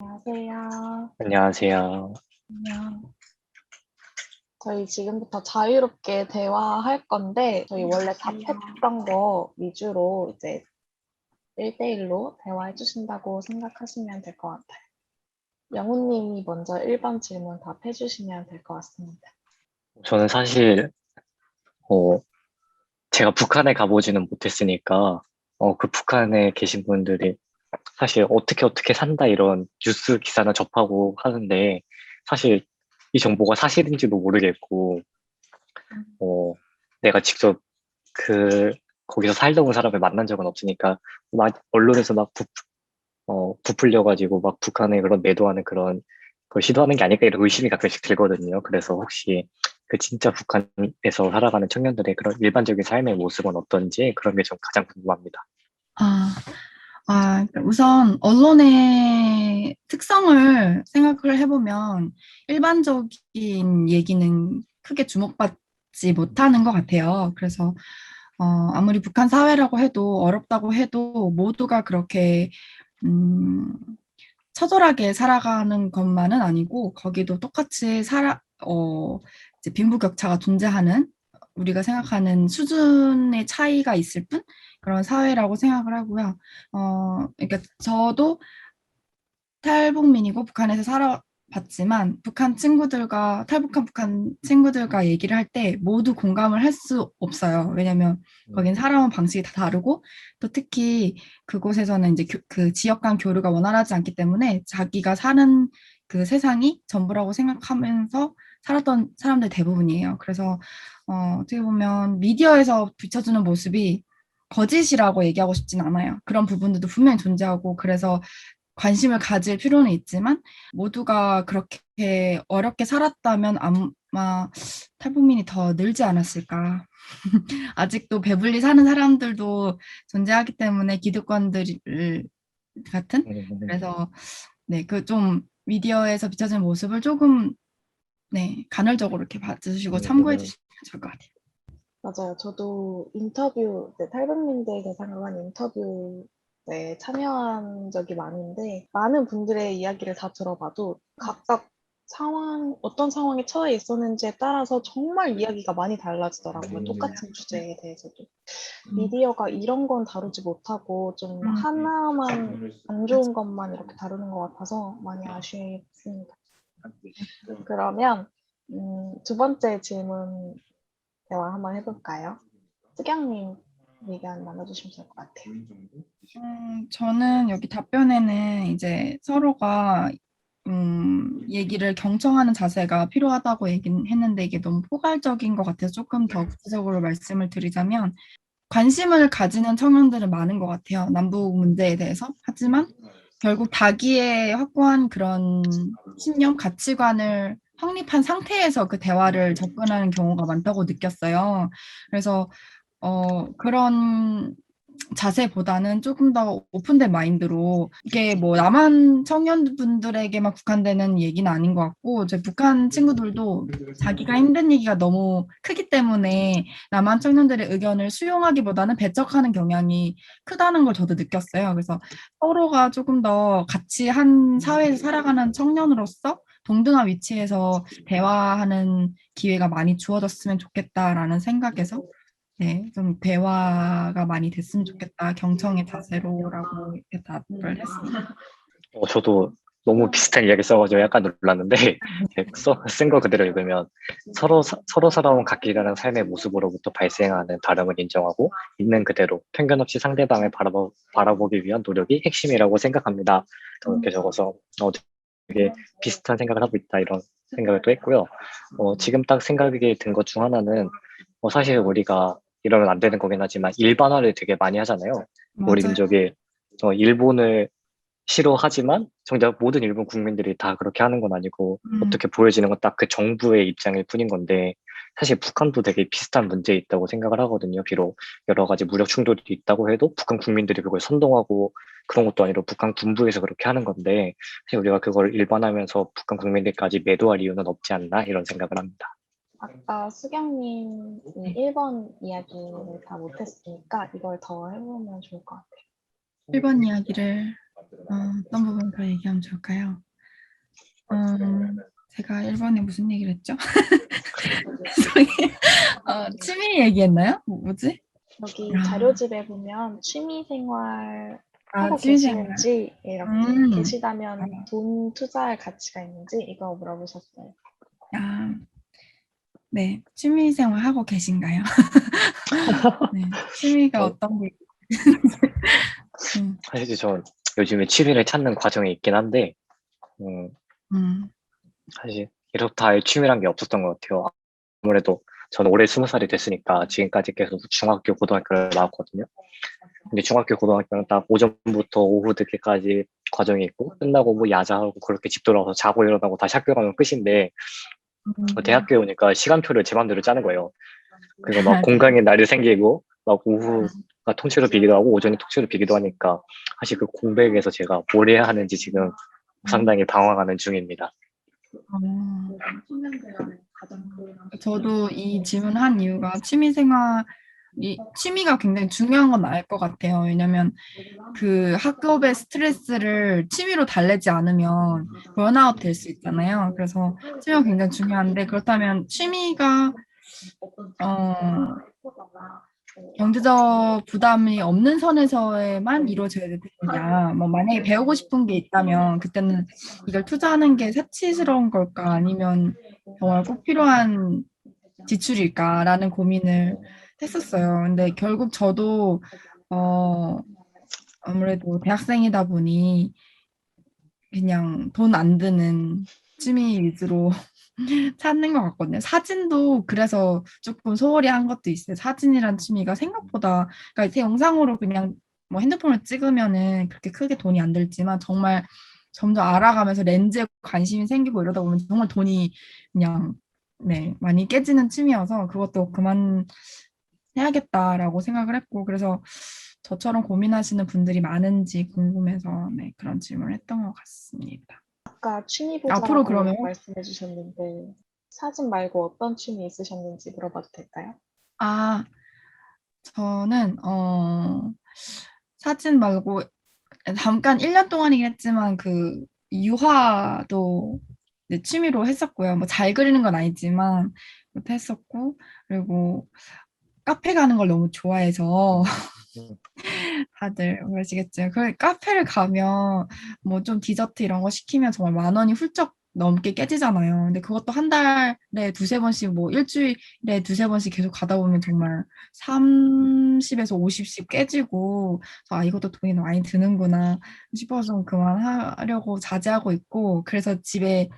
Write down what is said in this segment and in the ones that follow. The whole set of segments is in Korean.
안녕하세요. 안녕하세요. 안녕. 저희 지금부터 자유롭게 대화할 건데, 저희 원래 답했던 거 위주로 이제 1대1로 대화해 주신다고 생각하시면 될 것 같아요. 영훈님이 먼저 1번 질문 답해 주시면 될 것 같습니다. 저는 사실, 어, 제가 북한에 가보지는 못했으니까, 그 북한에 계신 분들이 사실 어떻게 산다 이런 뉴스 기사나 접하고 하는데, 사실 이 정보가 사실인지도 모르겠고, 어, 내가 직접 그, 거기서 살다 온 사람을 만난 적은 없으니까, 막 언론에서 막 부풀려가지고 막 북한에 그런 매도하는 그런 걸 시도하는 게 아닐까 이런 의심이 가끔씩 들거든요. 그래서 혹시 그 진짜 북한에서 살아가는 청년들의 그런 일반적인 삶의 모습은 어떤지 그런 게 좀 가장 궁금합니다. 아, 우선 언론의 특성을 생각을 해보면 일반적인 얘기는 크게 주목받지 못하는 것 같아요. 그래서 아무리 북한 사회라고 해도 어렵다고 해도 모두가 그렇게 음, 처절하게 살아가는 것만은 아니고 거기도 똑같이 이제 빈부격차가 존재하는 우리가 생각하는 수준의 차이가 있을 뿐 그런 사회라고 생각을 하고요. 그러니까 저도 탈북민이고 북한에서 살아봤지만 탈북한 북한 친구들과 얘기를 할 때 모두 공감을 할 수 없어요. 왜냐면 거긴 살아온 방식이 다 다르고 또 특히 그곳에서는 이제 그 지역 간 교류가 원활하지 않기 때문에 자기가 사는 그 세상이 전부라고 생각하면서 살았던 사람들 대부분이에요. 그래서 어떻게 보면 미디어에서 비춰주는 모습이 거짓이라고 얘기하고 싶진 않아요. 그런 부분들도 분명히 존재하고 그래서 관심을 가질 필요는 있지만 모두가 그렇게 어렵게 살았다면 아마 탈북민이 더 늘지 않았을까. 아직도 배불리 사는 사람들도 존재하기 때문에 기득권들 같은 음, 그래서 네, 그 좀 미디어에서 비춰지는 모습을 조금 네, 간헐적으로 이렇게 봐주시고 참고해 음, 주시면 좋을 것 같아요. 맞아요. 저도 인터뷰, 탈북민들 대상으로 한 인터뷰에 참여한 적이 많은데, 많은 분들의 이야기를 다 들어봐도 각각 어떤 상황에 처해 있었는지에 따라서 정말 이야기가 많이 달라지더라고요. 똑같은 주제에 대해서도. 음, 미디어가 이런 건 다루지 못하고 좀 음, 하나만 안 좋은 것만 이렇게 다루는 것 같아서 많이 아쉽습니다. 그러면 두 번째 질문 대화 한번 해볼까요? 특양님 의견 나눠주시면 될 것 같아요. 저는 여기 답변에는 이제 서로가 얘기를 경청하는 자세가 필요하다고 얘기는 했는데 이게 너무 포괄적인 것 같아서 조금 더 구체적으로 말씀을 드리자면 관심을 가지는 청년들은 많은 것 같아요. 남북 문제에 대해서. 하지만 결국 자기의 확고한 그런 신념, 가치관을 확립한 상태에서 그 대화를 접근하는 경우가 많다고 느꼈어요. 그래서 그런 자세보다는 조금 더 오픈된 마인드로 이게 뭐 남한 청년분들에게만 국한되는 얘기는 아닌 것 같고 제 북한 친구들도 자기가 힘든 얘기가 너무 크기 때문에 남한 청년들의 의견을 수용하기보다는 배척하는 경향이 크다는 걸 저도 느꼈어요. 그래서 서로가 조금 더 같이 한 사회에서 살아가는 청년으로서 동등한 위치에서 대화하는 기회가 많이 주어졌으면 좋겠다라는 생각에서 네, 좀 대화가 많이 됐으면 좋겠다. 경청의 자세로라고 이렇게 답을 했습니다. 저도 너무 비슷한 이야기 써가지고 약간 놀랐는데, 쓴 거 그대로 읽으면 서로 살아온 각기다른 삶의 모습으로부터 발생하는 다름을 인정하고 있는 그대로 편견 없이 상대방을 바라보기 위한 노력이 핵심이라고 생각합니다. 이렇게 적어서 되게 비슷한 생각을 하고 있다 이런 생각을 또 했고요. 지금 딱 생각이 든 것 중 하나는 사실 우리가 이러면 안 되는 거긴 하지만 일반화를 되게 많이 하잖아요. 우리 맞아요. 민족이 일본을 싫어하지만 정작 모든 일본 국민들이 다 그렇게 하는 건 아니고 음, 어떻게 보여지는 건 딱 그 정부의 입장일 뿐인 건데 사실 북한도 되게 비슷한 문제 있다고 생각을 하거든요. 비록 여러 가지 무력 충돌이 있다고 해도 북한 국민들이 그걸 선동하고 그런 것도 아니라 북한 군부에서 그렇게 하는 건데 사실 우리가 그걸 일반하면서 북한 국민들까지 매도할 이유는 없지 않나 이런 생각을 합니다. 아까 수경님이 1번 이야기를 다 못했으니까 이걸 더 해보면 좋을 것 같아요. 1번 이야기를. 어떤 부분부터 얘기하면 좋을까요? 제가 1번에 무슨 얘기를 했죠? 죄송해요. 취미 얘기했나요? 뭐지? 여기 아, 자료집에 보면 취미생활 하고 취미생활. 계시는지 이렇게 음, 계시다면 돈 투자할 가치가 있는지 이거 물어보셨어요. 아, 네. 취미생활 하고 계신가요? 네. 취미가 뭐, 어떤 게 음, 사실 저 요즘에 취미를 찾는 과정에 있긴 한데, 음, 음, 사실 이렇다 할 취미란 게 없었던 것 같아요. 아무래도 저는 올해 20살이 됐으니까 지금까지 계속 중학교, 고등학교를 나왔거든요. 근데 중학교, 고등학교는 딱 오전부터 오후 늦게까지 과정이 있고, 끝나고 뭐 야자하고 그렇게 집 돌아와서 자고 일어나고 다시 학교 가면 끝인데, 대학교에 오니까 시간표를 제 맘대로 짜는 거예요. 그리고 막 맞아요. 공강의 날이 생기고, 막 오후가 통째로 비기도 하고, 오전이 통째로 비기도 하니까, 사실 그 공백에서 제가 뭘 해야 하는지 지금 상당히 방황하는 중입니다. 어, 저도 이 질문한 이유가 취미가 굉장히 중요한 건 알 것 같아요. 왜냐면 그 학업의 스트레스를 취미로 달래지 않으면 번아웃 될 수 있잖아요. 그래서 취미가 굉장히 중요한데 그렇다면 취미가 어, 경제적 부담이 없는 선에서만 이루어져야 되느냐. 뭐 만약에 배우고 싶은 게 있다면 그때는 이걸 투자하는 게 사치스러운 걸까 아니면 정말 꼭 필요한 지출일까라는 고민을 했었어요. 근데 결국 저도 어 아무래도 대학생이다 보니 그냥 돈 안 드는 취미 위주로 찾는 것 같거든요. 사진도 그래서 조금 소홀히 한 것도 있어요. 사진이란 취미가 생각보다, 그러니까 제 영상으로 그냥 뭐 핸드폰을 찍으면은 그렇게 크게 돈이 안 들지만 정말 점점 알아가면서 렌즈에 관심이 생기고 이러다 보면 정말 돈이 그냥 네, 많이 깨지는 취미여서 그것도 그만 해야겠다라고 생각을 했고 그래서 저처럼 고민하시는 분들이 많은지 궁금해서 네, 그런 질문을 했던 것 같습니다. 아까 취미 앞으로 보자라고 그러면 말씀해 주셨는데 사진 말고 어떤 취미 있으셨는지 물어봐도 될까요? 아 저는 사진 말고 잠깐 1년 동안이긴 했지만 그 유화도 이제 취미로 했었고요. 뭐 잘 그리는 건 아니지만 그것도 했었고 그리고 카페 가는 걸 너무 좋아해서 음, 다들 그러시겠죠. 그 카페를 가면 뭐 좀 디저트 이런 거 시키면 정말 10,000원이 훌쩍 넘게 깨지잖아요. 근데 그것도 한 달에 두세 번씩 뭐 일주일에 두세 번씩 계속 가다 보면 정말 30에서 50씩 깨지고 아 이것도 돈이 많이 드는구나 싶어서 좀 그만하려고 자제하고 있고 그래서 집에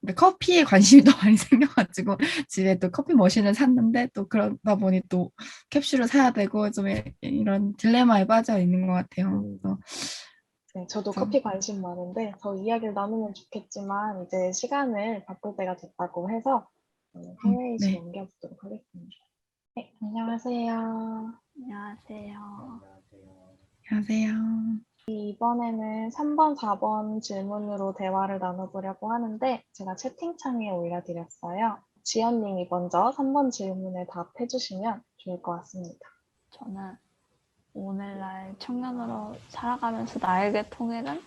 그러니까 커피에 관심이 더 많이 생겨가지고 집에 또 커피 머신을 샀는데 또 그러다 보니 또 캡슐을 사야 되고 좀 이런 딜레마에 빠져 있는 것 같아요. 음, 네, 저도 그래서 커피 관심 많은데 더 이야기를 나누면 좋겠지만 이제 시간을 바꿀 때가 됐다고 해서 해외이시로 네. 옮겨보도록 하겠습니다. 네, 안녕하세요. 안녕하세요. 안녕하세요. 이번에는 3번, 4번 질문으로 대화를 나눠보려고 하는데 제가 채팅창에 올려드렸어요. 지연님이 먼저 3번 질문에 답해주시면 좋을 것 같습니다. 저는 오늘날 청년으로 살아가면서 나에게 통일은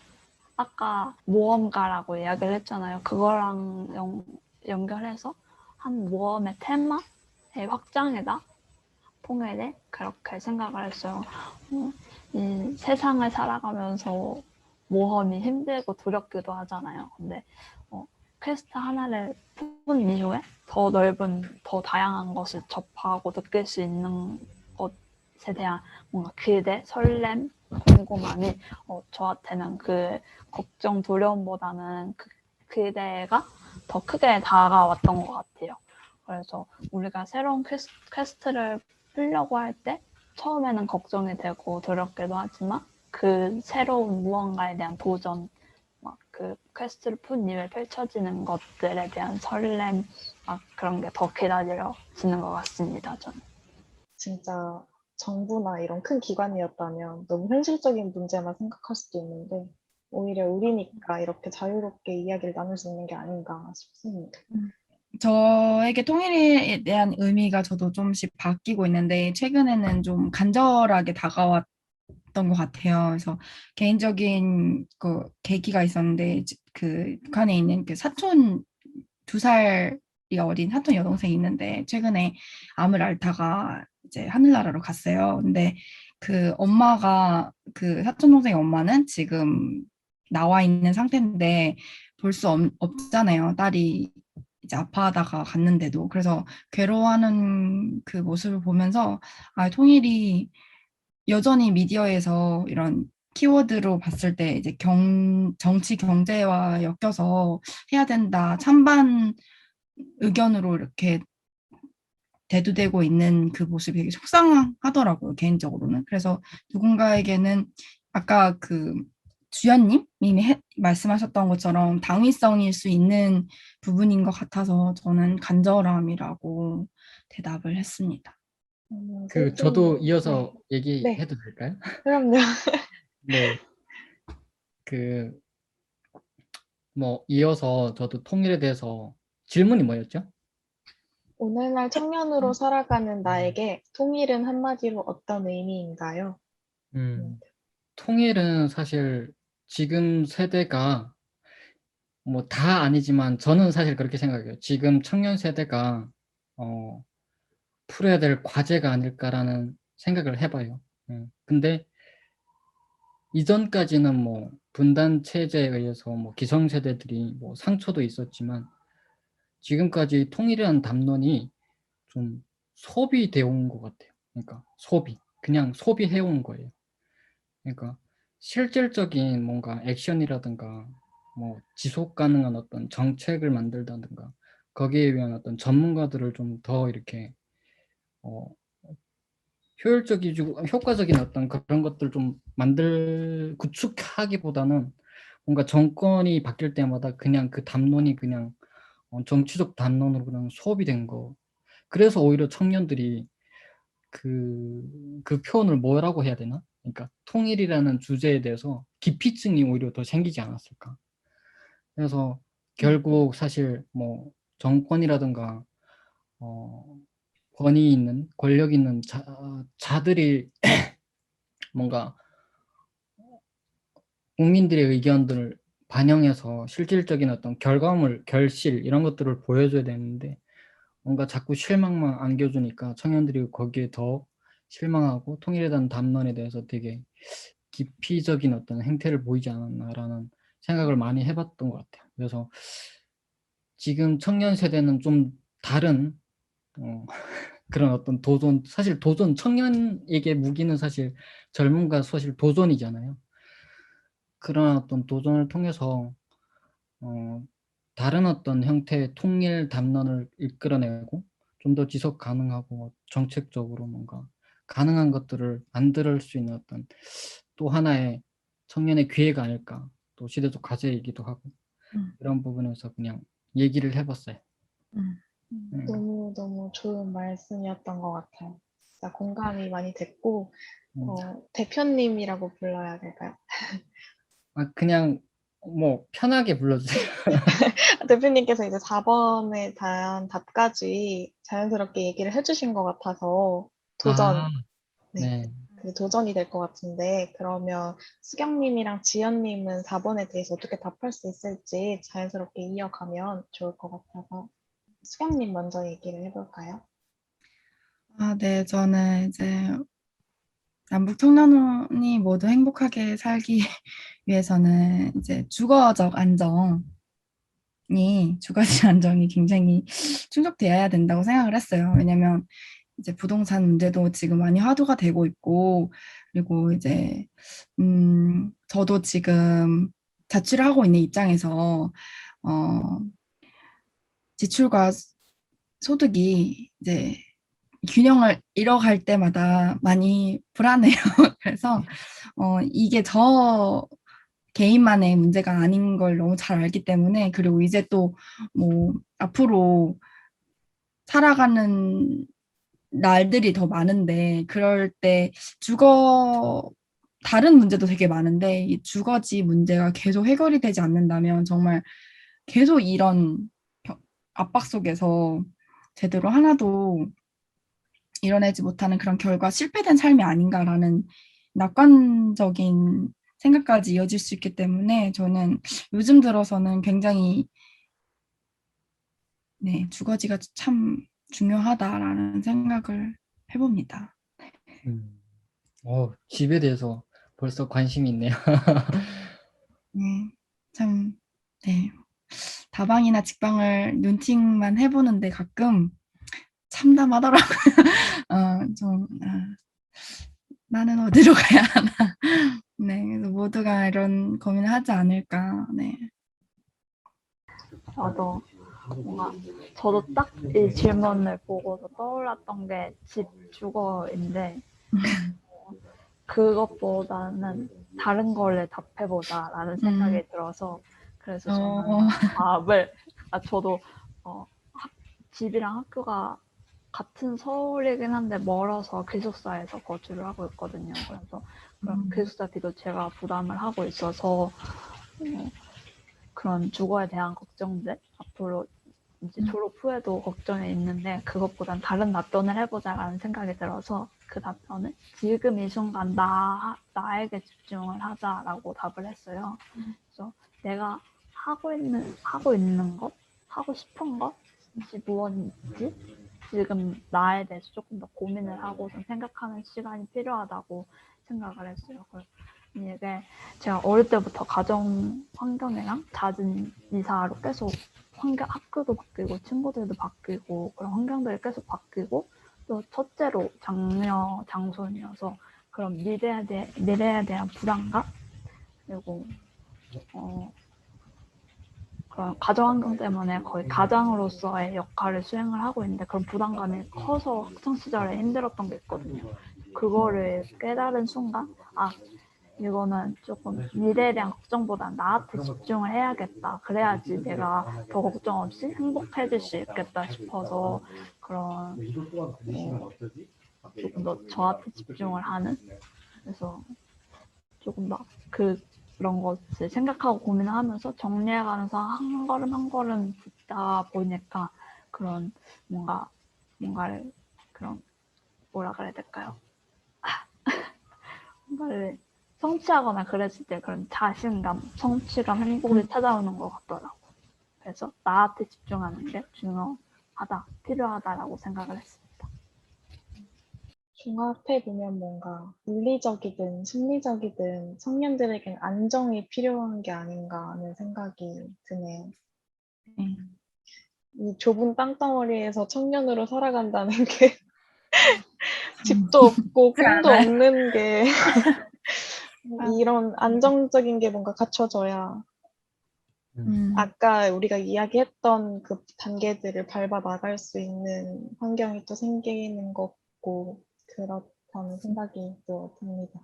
아까 모험가라고 이야기를 했잖아요. 그거랑 연결해서 한 모험의 테마의 확장이다. 통일에 그렇게 생각을 했어요. 이 세상을 살아가면서 모험이 힘들고 두렵기도 하잖아요. 근데 퀘스트 하나를 푼 이후에 더 넓은, 더 다양한 것을 접하고 느낄 수 있는 것에 대한 뭔가 기대, 설렘, 궁금함이 저한테는 그 걱정, 두려움보다는 그 기대가 더 크게 다가왔던 것 같아요. 그래서 우리가 새로운 퀘스트를 풀려고 할 때 처음에는 걱정이 되고 두렵기도 하지만 그 새로운 무언가에 대한 도전, 막 그 퀘스트를 푼 이후에 펼쳐지는 것들에 대한 설렘, 막 그런 게 더 기다려지는 것 같습니다. 저는. 진짜 정부나 이런 큰 기관이었다면 너무 현실적인 문제만 생각할 수도 있는데 오히려 우리니까 이렇게 자유롭게 이야기를 나눌 수 있는 게 아닌가 싶습니다. 저에게 통일에 대한 의미가 저도 좀씩 바뀌고 있는데 최근에는 좀 간절하게 다가왔던 것 같아요. 그래서 개인적인 그 계기가 있었는데 그 북한에 있는 그 사촌 2살이 어린 사촌 여동생이 있는데 최근에 암을 앓다가 이제 하늘나라로 갔어요. 근데 그 엄마가 그 사촌 동생의 엄마는 지금 나와 있는 상태인데 볼 수 없잖아요. 딸이 이제 아파하다가 갔는데도. 그래서 괴로워하는 그 모습을 보면서 아, 통일이 여전히 미디어에서 이런 키워드로 봤을 때 이제 정치 경제와 엮여서 해야 된다. 찬반 의견으로 이렇게 대두되고 있는 그 모습이 되게 속상하더라고요, 개인적으로는. 그래서 누군가에게는 아까 그 주연님이 말씀하셨던 것처럼 당위성일 수 있는 부분인 것 같아서 저는 간절함이라고 대답을 했습니다. 저도 선생님. 이어서 네. 얘기해도 될까요? 그럼요. 네. 뭐 이어서 저도 통일에 대해서 질문이 뭐였죠? 오늘날 청년으로 살아가는 나에게 통일은 한마디로 어떤 의미인가요? 통일은 사실 지금 세대가 뭐 다 아니지만 저는 사실 그렇게 생각해요. 지금 청년 세대가 풀어야 될 과제가 아닐까라는 생각을 해봐요. 근데 이전까지는 뭐 분단 체제에 의해서 뭐 기성세대들이 뭐 상처도 있었지만 지금까지 통일이라는 담론이 좀 소비되어 온 것 같아요. 그러니까 그냥 소비해 온 거예요. 그러니까 실질적인 뭔가 액션이라든가 뭐 지속 가능한 어떤 정책을 만들다든가 거기에 위한 어떤 전문가들을 좀 더 이렇게 어, 효율적이고 효과적인 어떤 그런 것들 좀 구축하기보다는 뭔가 정권이 바뀔 때마다 그냥 그 담론이 그냥 정치적 담론으로 그냥 소비된 거. 그래서 오히려 청년들이 그 표현을 뭐라고 해야 되나? 그러니까 통일이라는 주제에 대해서 기피증이 오히려 더 생기지 않았을까. 그래서 결국 사실 뭐 정권이라든가 권위 있는 권력 있는 자들이 뭔가 국민들의 의견들을 반영해서 실질적인 어떤 결실 이런 것들을 보여줘야 되는데 뭔가 자꾸 실망만 안겨주니까 청년들이 거기에 더 실망하고 통일에 대한 담론에 대해서 되게 기피적인 어떤 행태를 보이지 않았나라는 생각을 많이 해봤던 것 같아요. 그래서 지금 청년 세대는 좀 다른 그런 어떤 사실 청년에게 무기는 사실 젊음과 사실 도전이잖아요. 그런 어떤 도전을 통해서 다른 어떤 형태의 통일 담론을 이끌어내고 좀 더 지속 가능하고 정책적으로 뭔가 가능한 것들을 만들 수 있는 어떤 또 하나의 청년의 기회가 아닐까, 또 시대적 과제이기도 하고 이런 부분에서 그냥 얘기를 해봤어요. 네. 너무너무 좋은 말씀이었던 것 같아요. 진짜 공감이 많이 됐고, 대표님이라고 불러야 될까요? 그냥 뭐 편하게 불러주세요. 대표님께서 이제 4번에 대한 답까지 자연스럽게 얘기를 해주신 것 같아서 아, 네, 네. 그 도전이 될 것 같은데, 그러면 수경님이랑 지연님은 4번에 대해서 어떻게 답할 수 있을지 자연스럽게 이어가면 좋을 것 같아서 수경님 먼저 얘기를 해볼까요? 아, 네, 저는 이제 남북 청년이 모두 행복하게 살기 위해서는 이제 주거적 안정이 굉장히 충족되어야 된다고 생각을 했어요. 왜냐면 이제 부동산 문제도 지금 많이 화두가 되고 있고, 그리고 이제 저도 지금 자취를 하고 있는 입장에서 어, 지출과 소득이 이제 균형을 잃어갈 때마다 많이 불안해요. 그래서 이게 저 개인만의 문제가 아닌 걸 너무 잘 알기 때문에, 그리고 이제 또 뭐 앞으로 살아가는 날들이 더 많은데, 그럴 때 다른 문제도 되게 많은데 이 주거지 문제가 계속 해결이 되지 않는다면 정말 계속 이런 압박 속에서 제대로 하나도 이뤄내지 못하는 그런 실패된 삶이 아닌가라는 낙관적인 생각까지 이어질 수 있기 때문에 저는 요즘 들어서는 굉장히 네, 주거지가 참 중요하다라는 생각을 해봅니다. 음. 집에 대해서 벌써 관심이 있네요. 네, 참, 네. 다방이나 직방을 눈팅만 해보는데 가끔 참담하더라고요. 나는 어디로 가야 하나. 네, 그래서 모두가 이런 고민을 하지 않을까. 네. 저도 딱 이 질문을 보고서 떠올랐던 게 집 주거인데 그것보다는 다른 걸로 답해보자라는 생각이 들어서 그래서 저는 저도 집이랑 학교가 같은 서울이긴 한데 멀어서 기숙사에서 거주를 하고 있거든요. 그래서 그런 기숙사비도 제가 부담을 하고 있어서 그런 주거에 대한 걱정들 앞으로 이제 졸업 후에도 걱정이 있는데 그것보단 다른 답변을 해보자라는 생각이 들어서 그 답변은 지금 이 순간 나에게 집중을 하자라고 답을 했어요. 그래서 내가 하고 있는 것, 하고 싶은 것이 무엇인지 지금 나에 대해서 조금 더 고민을 하고 좀 생각하는 시간이 필요하다고 생각을 했어요. 이게 제가 어릴 때부터 가정 환경이랑 잦은 이사로 계속 학교도 바뀌고 친구들도 바뀌고 그런 환경들이 계속 바뀌고 또 첫째로 장녀 장손이어서 그런 미래에 대한 불안감 그리고 그런 가정 환경 때문에 거의 가장으로서의 역할을 수행을 하고 있는데 그런 부담감이 커서 학창 시절에 힘들었던 게 있거든요. 그거를 깨달은 순간 이거는 조금 미래에 대한 걱정보단 나한테 집중을 해야겠다. 그래야지 내가 더 걱정 없이 행복해질 수 있겠다 싶어서 그런 조금 더 저한테 집중을 하는 그래서 조금 더 그런 것을 생각하고 고민을 하면서 정리해가면서 한 걸음 한 걸음 딛다 보니까 그런 뭔가를 그런 뭐라 그래야 될까요? 뭔가를 성취하거나 그랬을 때 그런 자신감, 성취감, 행복이 찾아오는 것 같더라고. 그래서 나한테 집중하는 게 중요하다, 필요하다라고 생각을 했습니다. 종합해 보면 뭔가 물리적이든 심리적이든 청년들에겐 안정이 필요한 게 아닌가 하는 생각이 드네요. 이 좁은 땅덩어리에서 청년으로 살아간다는 게 집도 없고 꿈도 않아요. 없는 게 이런 안정적인 게 뭔가 갖춰져야 아까 우리가 이야기했던 그 단계들을 밟아 나갈 수 있는 환경이 또 생기는 거고 그렇다는 생각이 또 듭니다.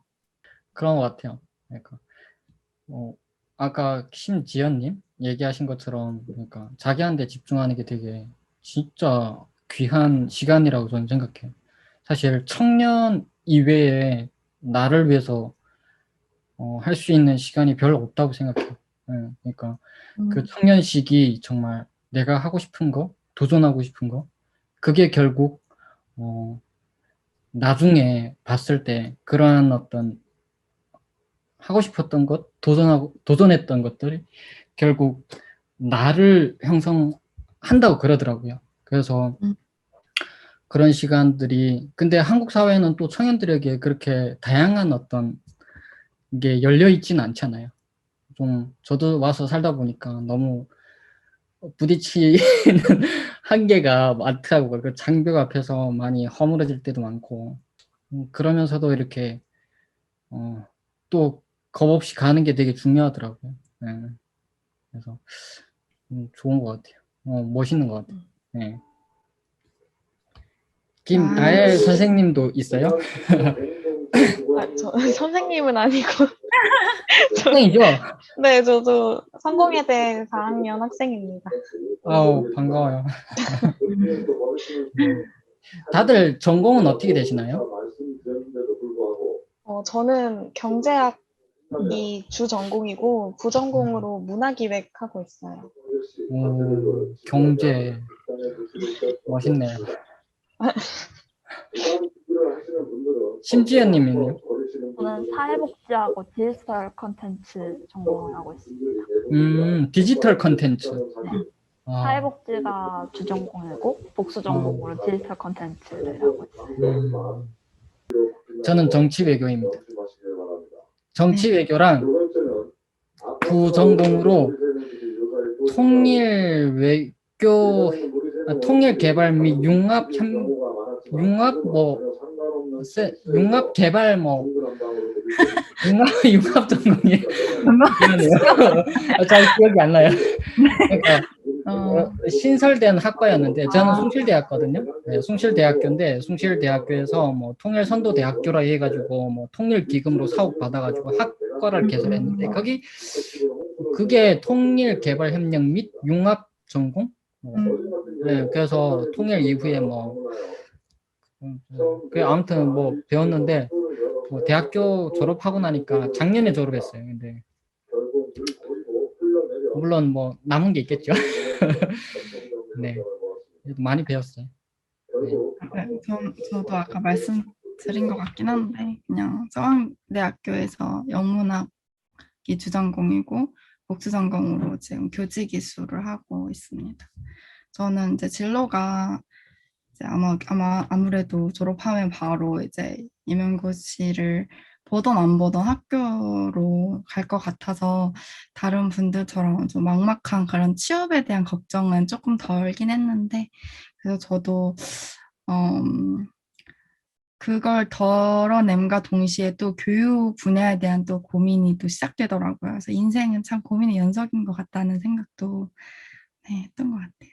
그런 것 같아요. 그러니까 아까 심지연님 얘기하신 것처럼 그러니까 자기한테 집중하는 게 되게 진짜 귀한 시간이라고 저는 생각해요. 사실 청년 이외에 나를 위해서 할 수 있는 시간이 별로 없다고 생각해요. 그러니까 그 청년 시기 정말 내가 하고 싶은 거, 도전하고 싶은 거, 그게 결국 나중에 봤을 때 그러한 어떤 하고 싶었던 것, 도전했던 것들이 결국 나를 형성한다고 그러더라고요. 그래서 그런 시간들이, 근데 한국 사회는 또 청년들에게 그렇게 다양한 어떤 게 열려있지는 않잖아요. 좀, 저도 와서 살다 보니까 너무 부딪히는 한계가 많더라고요. 그 장벽 앞에서 많이 허물어질 때도 많고, 그러면서도 이렇게, 또 겁 없이 가는 게 되게 중요하더라고요. 네. 그래서 좋은 것 같아요. 멋있는 것 같아요. 네. 김다혜 선생님도 있어요? 선생님은 아니고 학생이죠? 네, 저도 성공회대 4학년 학생입니다. 아우, 반가워요. 다들 전공은 어떻게 되시나요? 저는 경제학이 주 전공이고 부전공으로 문화기획 하고 있어요. 경제 멋있네요. 심지연님은요? 저는 사회복지하고 디지털 컨텐츠 전공을 하고 있습니다. 디지털 컨텐츠. 아, 사회복지가 주전공이고 복수 전공으로 디지털 컨텐츠를 하고 있어요. 저는 정치외교입니다. 정치외교랑 부전공으로 통일개발 및 융합 개발 융합 전공이에요. 미안해요. 잘 기억이 안 나요. 그러니까 신설된 학과였는데 저는 숭실대학거든요. 네, 숭실대학교인데 숭실대학교에서 뭐 통일선도대학교라 해가지고 뭐 통일기금으로 사업 받아가지고 학과를 개설했는데 그게 통일개발협력 및 융합 전공. 네, 그래서 통일 이후에 아무튼 배웠는데 대학교 졸업하고 나니까 작년에 졸업했어요. 근데 물론 남은 게 있겠죠. 네, 그래도 많이 배웠어요. 네, 저도 아까 말씀드린 것 같긴 한데 그냥 서강대학교에서 영문학이 주전공이고 복수전공으로 지금 교직이수를 하고 있습니다. 저는 이제 진로가 이제 아무래도 졸업하면 바로 이제 임용고시를 보던 안 보던 학교로 갈 것 같아서 다른 분들처럼 좀 막막한 그런 취업에 대한 걱정은 조금 덜긴 했는데 그래서 저도 그걸 덜어냄과 동시에 또 교육 분야에 대한 또 고민이 또 시작되더라고요. 그래서 인생은 참 고민의 연속인 것 같다는 생각도 했던 것 같아요.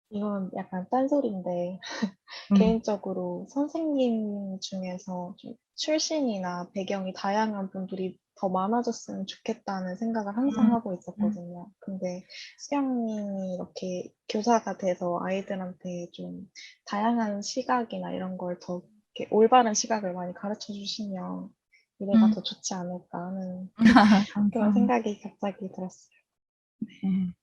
이건 약간 딴소리인데 개인적으로 선생님 중에서 좀 출신이나 배경이 다양한 분들이 더 많아졌으면 좋겠다는 생각을 항상 하고 있었거든요. 근데 수영님이 이렇게 교사가 돼서 아이들한테 좀 다양한 시각이나 이런 걸 더 올바른 시각을 많이 가르쳐 주시면 미래가 더 좋지 않을까 하는 그런 생각이 갑자기 들었어요. 네.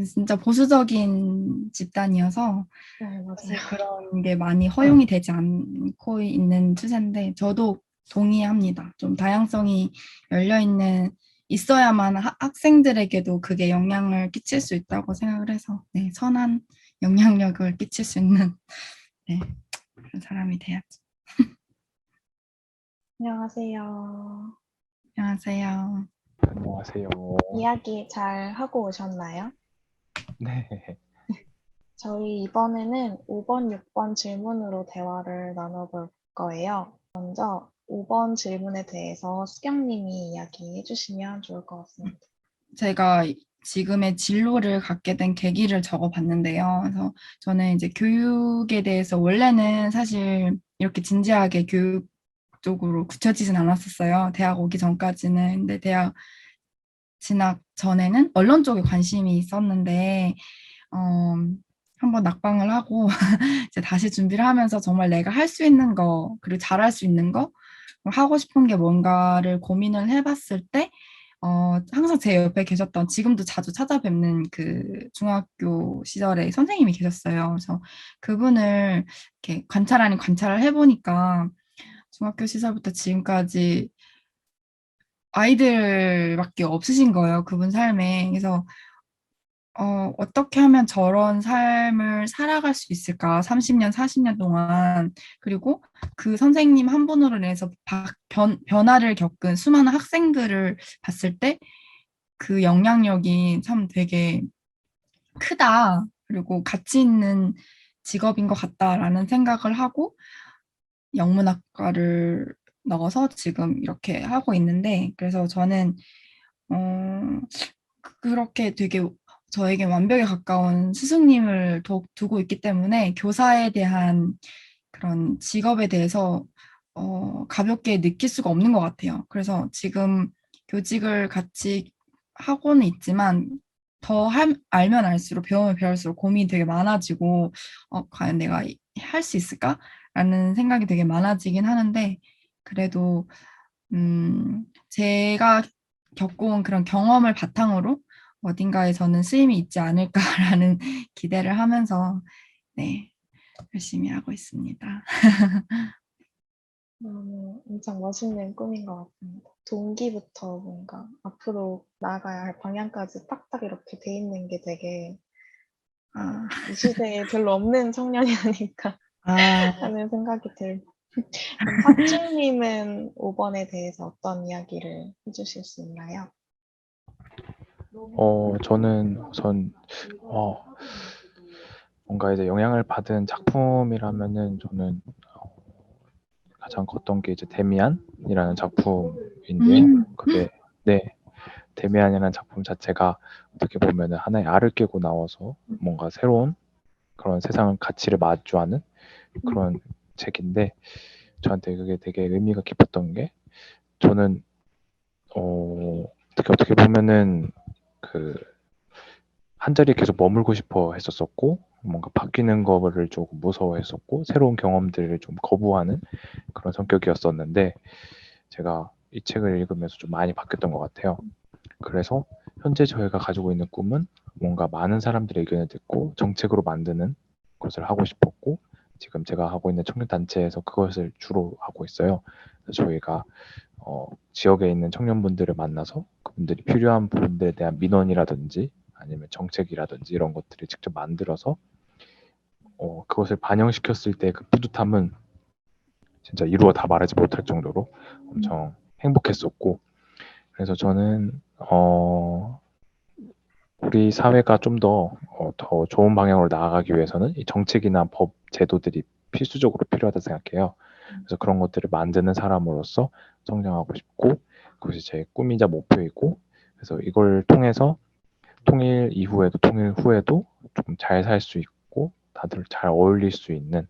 진짜 보수적인 집단이어서 네, 사실 맞아요. 그런 게 많이 허용이 되지 않고 있는 추세인데 저도 동의합니다. 좀 다양성이 있어야만 학생들에게도 그게 영향을 끼칠 수 있다고 생각을 해서 선한 영향력을 끼칠 수 있는 그런 사람이 돼야죠. 안녕하세요. 안녕하세요. 안녕하세요. 이야기 잘 하고 오셨나요? 네. 저희 이번에는 5번, 6번 질문으로 대화를 나눠볼 거예요. 먼저 5번 질문에 대해서 수경님이 이야기해 주시면 좋을 것 같습니다. 제가 지금의 진로를 갖게 된 계기를 적어봤는데요. 그래서 저는 이제 교육에 대해서 원래는 사실 이렇게 진지하게 교육 쪽으로 굳혀지진 않았었어요. 대학 오기 전까지는. 근데 대학 진학 전에는 언론 쪽에 관심이 있었는데 한번 낙방을 하고 이제 다시 준비를 하면서 정말 내가 할 수 있는 거 그리고 잘할 수 있는 거 하고 싶은 게 뭔가를 고민을 해봤을 때 항상 제 옆에 계셨던 지금도 자주 찾아뵙는 그 중학교 시절에 선생님이 계셨어요. 그래서 그분을 이렇게 관찰 아닌 관찰을 해보니까 중학교 시절부터 지금까지 아이들밖에 없으신 거예요. 그분 삶에. 그래서 어떻게 하면 저런 삶을 살아갈 수 있을까? 30년, 40년 동안. 그리고 그 선생님 한 분으로 인해서 변화를 겪은 수많은 학생들을 봤을 때 그 영향력이 참 되게 크다. 그리고 가치 있는 직업인 것 같다라는 생각을 하고 영문학과를 넣어서 지금 이렇게 하고 있는데 그래서 저는 그렇게 되게 저에게 완벽에 가까운 스승님을 두고 있기 때문에 교사에 대한 그런 직업에 대해서 가볍게 느낄 수가 없는 것 같아요. 그래서 지금 교직을 같이 하고는 있지만 더 알면 알수록 배우면 배울수록 고민이 되게 많아지고 과연 내가 할 수 있을까? 라는 생각이 되게 많아지긴 하는데 그래도 제가 겪어온 그런 경험을 바탕으로 어딘가에 저는 쓰임이 있지 않을까라는 기대를 하면서 열심히 하고 있습니다. 엄청 멋있는 꿈인 것 같습니다. 동기부터 뭔가 앞으로 나아가야 할 방향까지 딱딱 이렇게 돼 있는 게 되게 아, 이 시대에 별로 없는 청년이 아닐까 아, 하는 생각이 들고. 그럼 학주님은 5번에 대해서 어떤 이야기를 해주실 수 있나요? 저는 우선 뭔가 이제 영향을 받은 작품이라면은 저는 가장 컸던 게 이제 데미안이라는 작품인데요. 그게 네, 데미안이라는 작품 자체가 어떻게 보면은 하나의 알을 깨고 나와서 뭔가 새로운 그런 세상을 가치를 마주하는 그런 책인데 저한테 그게 되게 의미가 깊었던 게 저는 어떻게 보면은 그 한 자리에 계속 머물고 싶어 했었었고 뭔가 바뀌는 거를 조금 무서워했었고 새로운 경험들을 좀 거부하는 그런 성격이었었는데 제가 이 책을 읽으면서 좀 많이 바뀌었던 것 같아요. 그래서 현재 저희가 가지고 있는 꿈은 뭔가 많은 사람들의 의견을 듣고 정책으로 만드는 것을 하고 싶었고 지금 제가 하고 있는 청년단체에서 그것을 주로 하고 있어요. 그래서 저희가 지역에 있는 청년분들을 만나서 그분들이 필요한 부분들에 대한 민원이라든지 아니면 정책이라든지 이런 것들을 직접 만들어서 그것을 반영시켰을 때 그 뿌듯함은 진짜 이루어 다 말하지 못할 정도로 엄청 행복했었고 그래서 저는 우리 사회가 좀 더 좋은 방향으로 나아가기 위해서는 이 정책이나 법 제도들이 필수적으로 필요하다 생각해요. 그래서 그런 것들을 만드는 사람으로서 성장하고 싶고 그것이 제 꿈이자 목표이고 그래서 이걸 통해서 통일 이후에도 통일 후에도 좀 잘 살 수 있고 다들 잘 어울릴 수 있는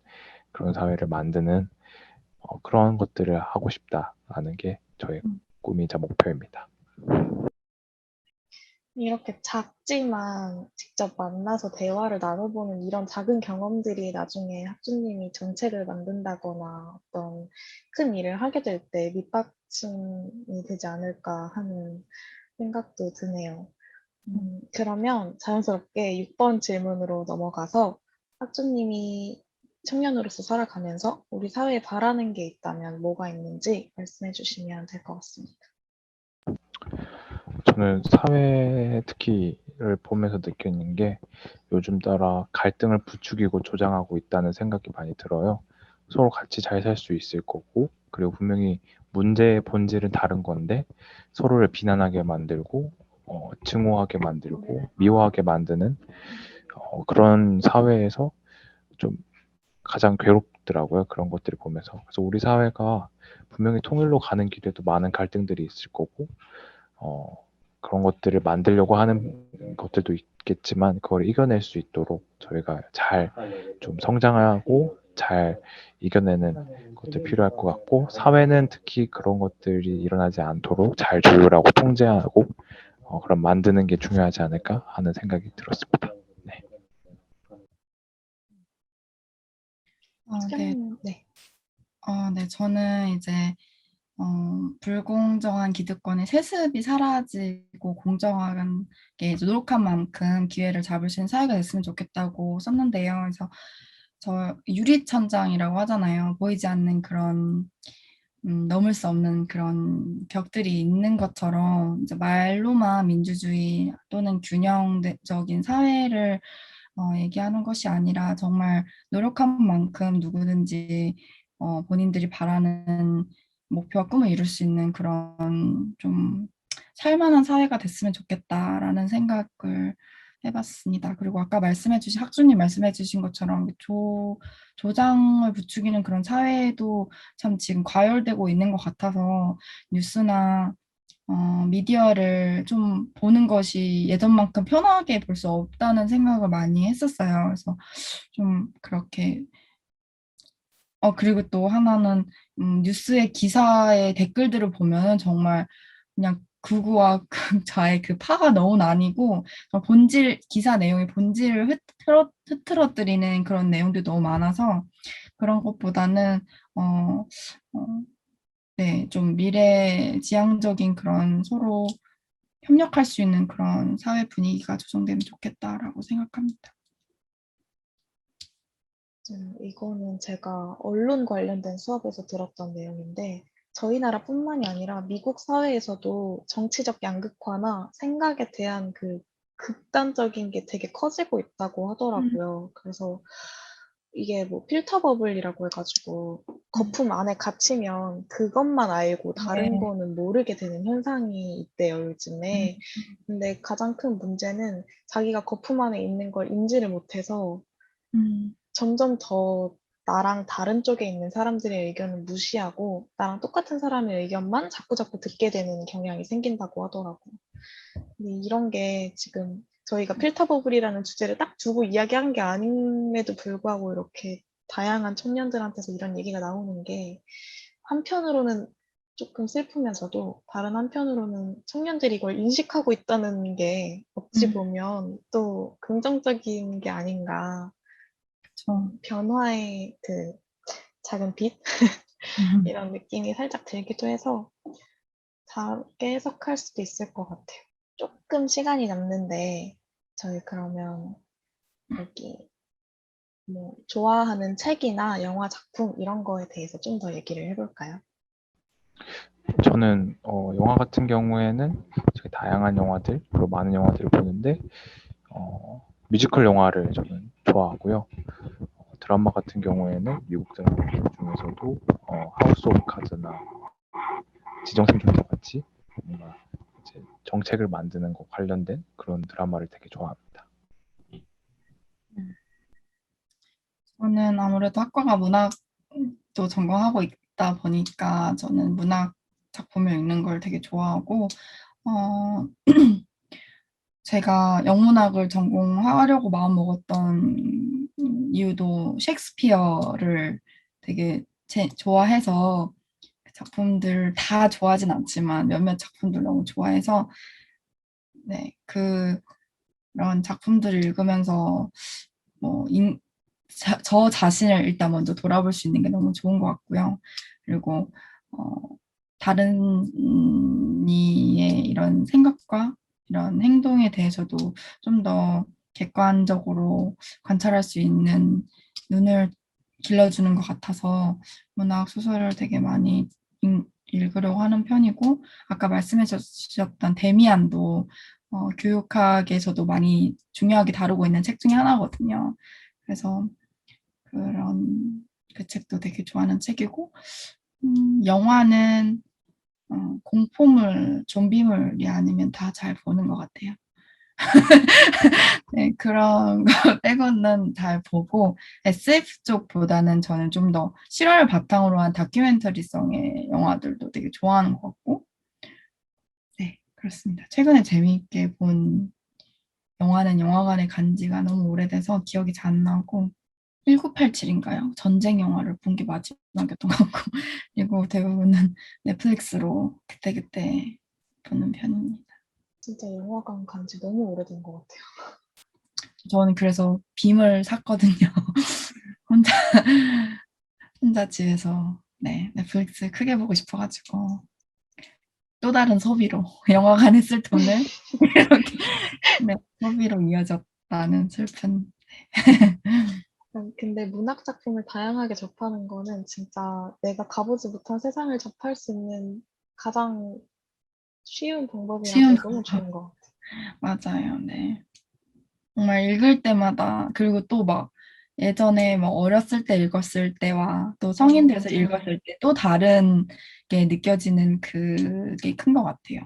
그런 사회를 만드는 그런 것들을 하고 싶다라는 게 저의 꿈이자 목표입니다. 이렇게 작지만 직접 만나서 대화를 나눠보는 이런 작은 경험들이 나중에 학주님이 정책을 만든다거나 어떤 큰 일을 하게 될 때 밑받침이 되지 않을까 하는 생각도 드네요. 그러면 자연스럽게 6번 질문으로 넘어가서 학주님이 청년으로서 살아가면서 우리 사회에 바라는 게 있다면 뭐가 있는지 말씀해 주시면 될 것 같습니다. 저는 사회 특히를 보면서 느끼는 게 요즘 따라 갈등을 부추기고 조장하고 있다는 생각이 많이 들어요. 서로 같이 잘 살 수 있을 거고, 그리고 분명히 문제의 본질은 다른 건데, 서로를 비난하게 만들고, 증오하게 만들고, 미워하게 만드는 그런 사회에서 좀 가장 괴롭더라고요. 그런 것들을 보면서. 그래서 우리 사회가 분명히 통일로 가는 길에도 많은 갈등들이 있을 거고, 어, 그런 것들을 만들려고 하는 것들도 있겠지만 그걸 이겨낼 수 있도록 저희가 잘 좀 성장하고 잘 이겨내는 것들이 필요할 것 같고 사회는 특히 그런 것들이 일어나지 않도록 잘 조율하고 통제하고 그런 만드는 게 중요하지 않을까 하는 생각이 들었습니다. 네. 네. 네. 네, 저는 이제 불공정한 기득권의 세습이 사라지고 공정한 게 이제 노력한 만큼 기회를 잡을 수 있는 사회가 됐으면 좋겠다고 썼는데요. 그래서 저 유리천장이라고 하잖아요. 보이지 않는 그런 넘을 수 없는 그런 벽들이 있는 것처럼 이제 말로만 민주주의 또는 균형적인 사회를 얘기하는 것이 아니라 정말 노력한 만큼 누구든지 본인들이 바라는 목표와 꿈을 이룰 수 있는 그런 좀 살만한 사회가 됐으면 좋겠다라는 생각을 해봤습니다. 그리고 아까 학주님 말씀해주신 것처럼 조장을 부추기는 그런 사회도 참 지금 과열되고 있는 것 같아서 뉴스나 미디어를 좀 보는 것이 예전만큼 편하게 볼 수 없다는 생각을 많이 했었어요. 그래서 좀 그렇게 그리고 또 하나는 뉴스의 기사의 댓글들을 보면은 정말 그냥 극우와 극좌의 그 파가 너무 나뉘고 기사 내용의 본질을 흐트러뜨리는 그런 내용들이 너무 많아서 그런 것보다는 어, 어, 네, 좀 미래지향적인 그런 서로 협력할 수 있는 그런 사회 분위기가 조성되면 좋겠다라고 생각합니다. 이거는 제가 언론 관련된 수업에서 들었던 내용인데, 저희 나라뿐만이 아니라 미국 사회에서도 정치적 양극화나 생각에 대한 그 극단적인 게 되게 커지고 있다고 하더라고요. 그래서 이게 뭐 필터 버블이라고 해가지고 거품 안에 갇히면 그것만 알고 다른 네. 거는 모르게 되는 현상이 있대요, 요즘에. 근데 가장 큰 문제는 자기가 거품 안에 있는 걸 인지를 못해서 음, 점점 더 나랑 다른 쪽에 있는 사람들의 의견을 무시하고 나랑 똑같은 사람의 의견만 자꾸자꾸 듣게 되는 경향이 생긴다고 하더라고요. 근데 이런 게 지금 저희가 필터 버블이라는 주제를 딱 두고 이야기한 게 아님에도 불구하고 이렇게 다양한 청년들한테서 이런 얘기가 나오는 게 한편으로는 조금 슬프면서도 다른 한편으로는 청년들이 이걸 인식하고 있다는 게 어찌 음, 보면 또 긍정적인 게 아닌가. 그쵸. 변화의 그 작은 빛? 음. 이런 느낌이 살짝 들기도 해서 다르게 해석할 수도 있을 것 같아요. 조금 시간이 남는데 저희 그러면 여기 뭐 좋아하는 책이나 영화 작품 이런 거에 대해서 좀 더 얘기를 해볼까요? 저는 영화 같은 경우에는 되게 다양한 영화들, 그리고 많은 영화들을 보는데 뮤지컬 영화를 저는 좋아하고요. 드라마 같은 경우에는 미국 드라마 중에서도 하우스 오브 카즈나 지정생존자같이 뭔가 이제 정책을 만드는 거 관련된 그런 드라마를 되게 좋아합니다. 저는 아무래도 학과가 문학도 전공하고 있다 보니까 저는 문학 작품을 읽는 걸 되게 좋아하고, 어, 제가 영문학을 전공하려고 마음먹었던 이유도 셰익스피어를 되게 좋아해서 그 작품들 다 좋아하진 않지만 몇몇 작품들 너무 좋아해서 네, 그런 작품들을 읽으면서 뭐 저 자신을 일단 먼저 돌아볼 수 있는 게 너무 좋은 것 같고요. 그리고 어, 다른 이의 이런 생각과 이런 행동에 대해서도 좀 더 객관적으로 관찰할 수 있는 눈을 길러주는 것 같아서 문학 소설을 되게 많이 읽으려고 하는 편이고, 아까 말씀해 주셨던 데미안도 교육학에서도 많이 중요하게 다루고 있는 책 중에 하나거든요. 그래서 그런 그 책도 되게 좋아하는 책이고, 영화는 공포물, 좀비물이 아니면 다 잘 보는 것 같아요. 네, 그런 거 빼고는 잘 보고, SF 쪽보다는 저는 좀 더 실화를 바탕으로 한 다큐멘터리성의 영화들도 되게 좋아하는 것 같고, 네, 그렇습니다. 최근에 재미있게 본 영화는 영화관에 간 지가 너무 오래돼서 기억이 잘 안 나고, 1987인가요? 전쟁 영화를 본 게 마지막이었던 것 같고, 그리고 대부분은 넷플릭스로 그때그때 보는 편입니다. 진짜 영화관 간지 너무 오래된 것 같아요. 저는 그래서 빔을 샀거든요. 혼자, 혼자 집에서, 네, 넷플릭스 크게 보고 싶어가지고, 또 다른 소비로, 영화관에 쓸 돈을 이렇게, 네, 소비로 이어졌다는 슬픈. 근데 문학 작품을 다양하게 접하는 거는 진짜 내가 가보지 못한 세상을 접할 수 있는 가장 쉬운 쉬운, 방법이라서 너무 좋은 것 같아요. 맞아요, 네. 정말 읽을 때마다, 그리고 또 막 예전에 뭐 어렸을 때 읽었을 때와 또 성인 돼서 맞아요. 읽었을 때 또 다른 게 느껴지는 그게 큰 것 같아요.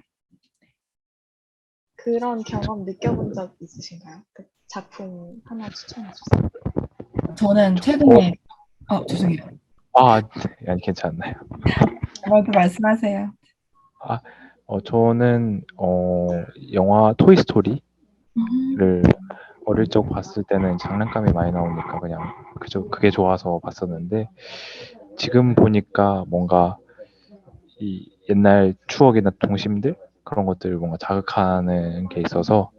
그런 경험 느껴본 적 있으신가요? 그 작품 하나 추천해 주세요. 저는 어, 최근에, 죄송해요. 아니 괜찮나요? 먼저 말씀하세요. 아, 저는 영화 토이스토리를 음, 어릴 적 봤을 때는 장난감이 많이 나오니까 그냥 그게 좋아서 봤었는데 지금 보니까 뭔가 이 옛날 추억이나 동심들 그런 것들을 뭔가 자극하는 게 있어서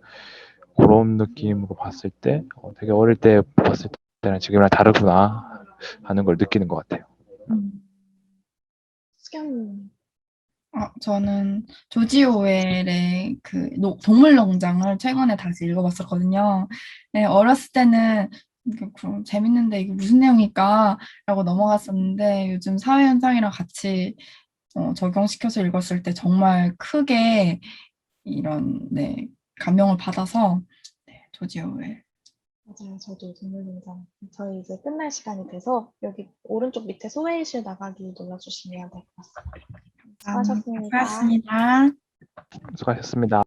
그런 느낌으로 봤을 때 되게 어릴 때 봤을 때는 지금이랑 다르구나 하는 걸 느끼는 것 같아요. 음. 수경, 저는 조지 오웰의 그 동물농장을 최근에 다시 읽어봤었거든요. 네, 어렸을 때는 재밌는데 이게 무슨 내용일까? 라고 넘어갔었는데 요즘 사회 현상이랑 같이 적용시켜서 읽었을 때 정말 크게 이런 네, 감명을 받아서 네, 조지 오웰. 맞아요. 저도 동물농장. 저희 이제 끝날 시간이 돼서 여기 오른쪽 밑에 소외 이슈 나가기 눌러주시면 될 것 같습니다. 수고하셨습니다. 수고하셨습니다. 수고하셨습니다.